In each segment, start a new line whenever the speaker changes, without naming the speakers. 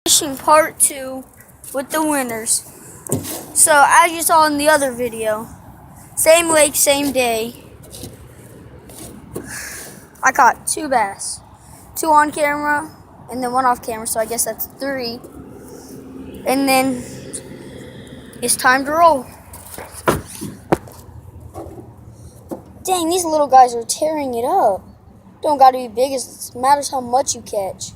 Fishing part 2 with the winners. So as you saw in the other video, same lake, same day, I caught 2 bass. 2 on camera and then 1 off camera, so I guess that's 3. And then it's time to roll. Dang, these little guys are tearing it up. Don't gotta be big, it matters how much you catch.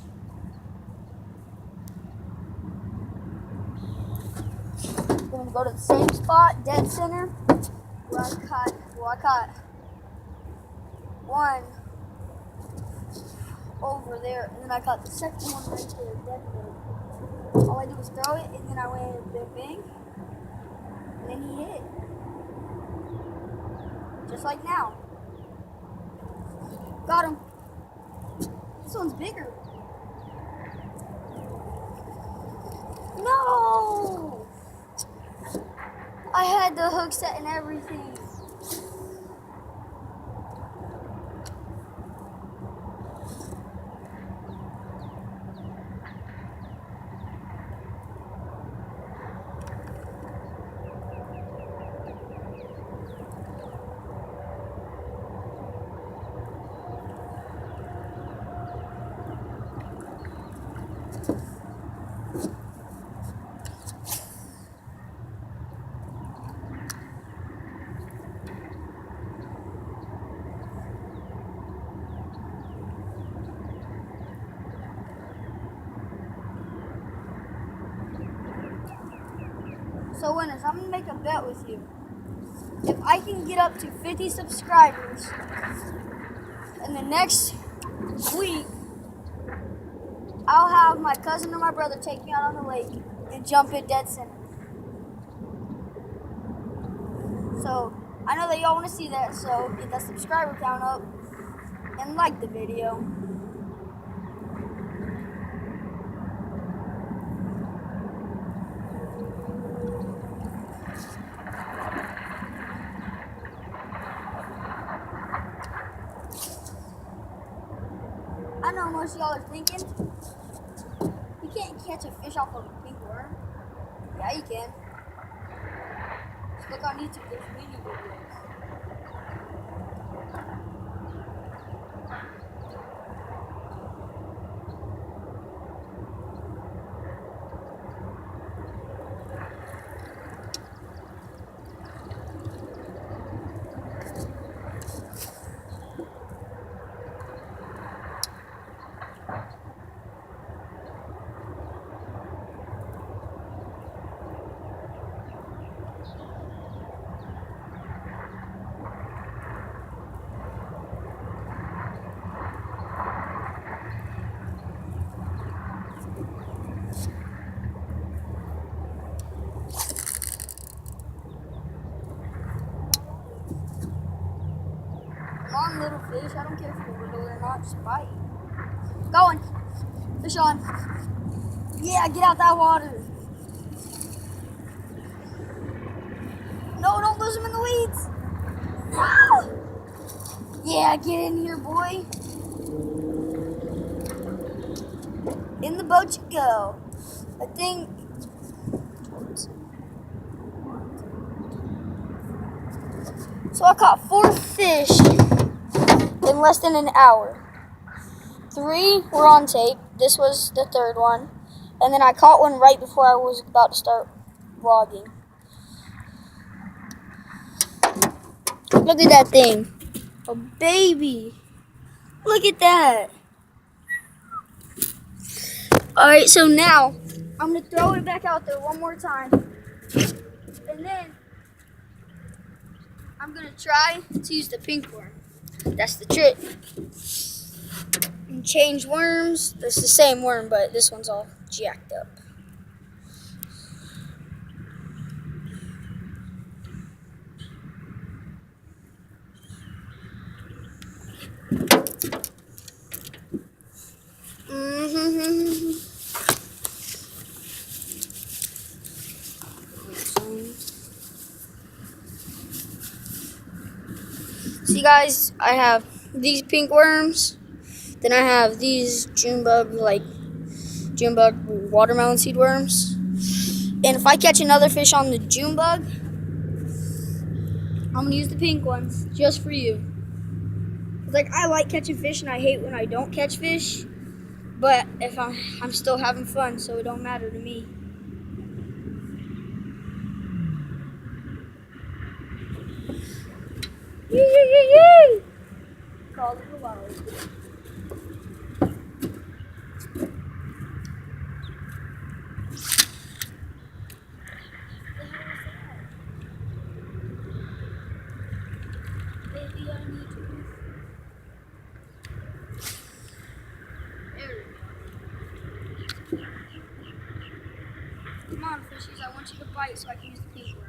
We're gonna go to the same spot, dead center, where I caught 1 over there, and then I caught the second one right there, dead center. All I did was throw it, and then I went bang, bang, and then he hit. Just like now. Got him. This one's bigger. No! I had the hook set and everything. So winners, I'm gonna make a bet with you. If I can get up to 50 subscribers in the next week, I'll have my cousin or my brother take me out on the lake and jump in dead center. So I know that y'all want to see that, so get that subscriber count up and like the video. I know most of y'all are thinking, you can't catch a fish off of a pink worm. Yeah, you can. Just look on YouTube, there's many videos. Come on, little fish. I don't care if you're little or not. Just bite. Going. Fish on. Yeah, get out that water. No, don't lose him in the weeds. No. Yeah, get in here, boy. In the boat you go. I think. So I caught 4 fish in less than an hour. 3 were on tape. This was the 3rd one. And then I caught one right before I was about to start vlogging. Look at that thing. A baby. Look at that. Alright, so now I'm going to throw it back out there one more time. And then I'm going to try to use the pink worm. That's the trick. And change worms. It's the same worm, but this one's all jacked up. See guys, I have these pink worms, then I have these June June bug, watermelon seed worms. And if I catch another fish on the June bug, I'm gonna use the pink ones just for you. Like, I like catching fish and I hate when I don't catch fish, but if I'm still having fun, so it don't matter to me. Yee! Call it a while. Baby, I need you. There we go. Come on, fishies, I want you to bite so I can use the pink worm.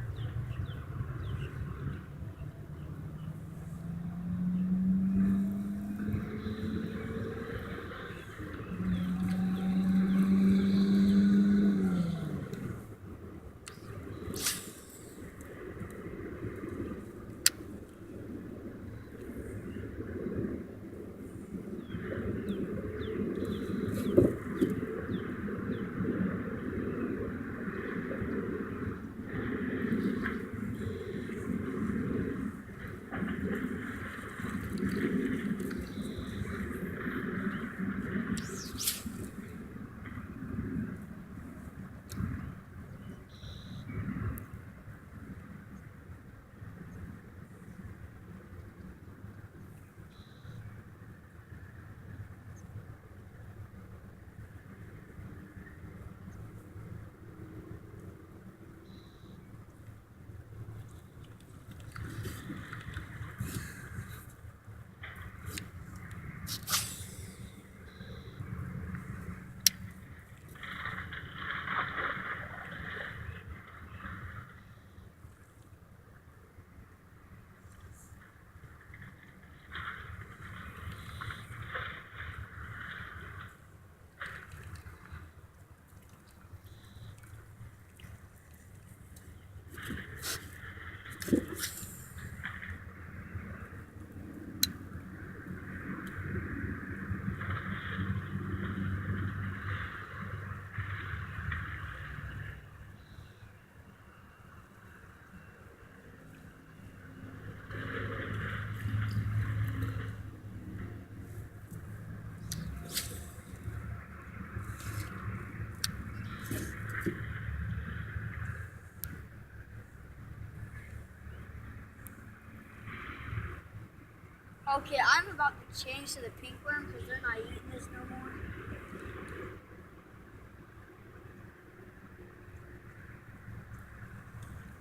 Okay, I'm about to change to the pink worm because they're not eating this no more.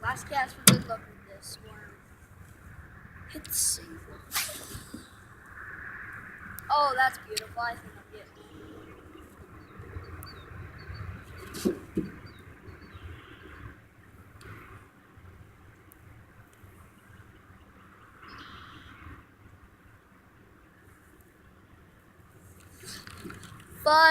Last cast for good luck with this worm. Hit the single. Oh, that's beautiful. I think I'm getting it. Fun.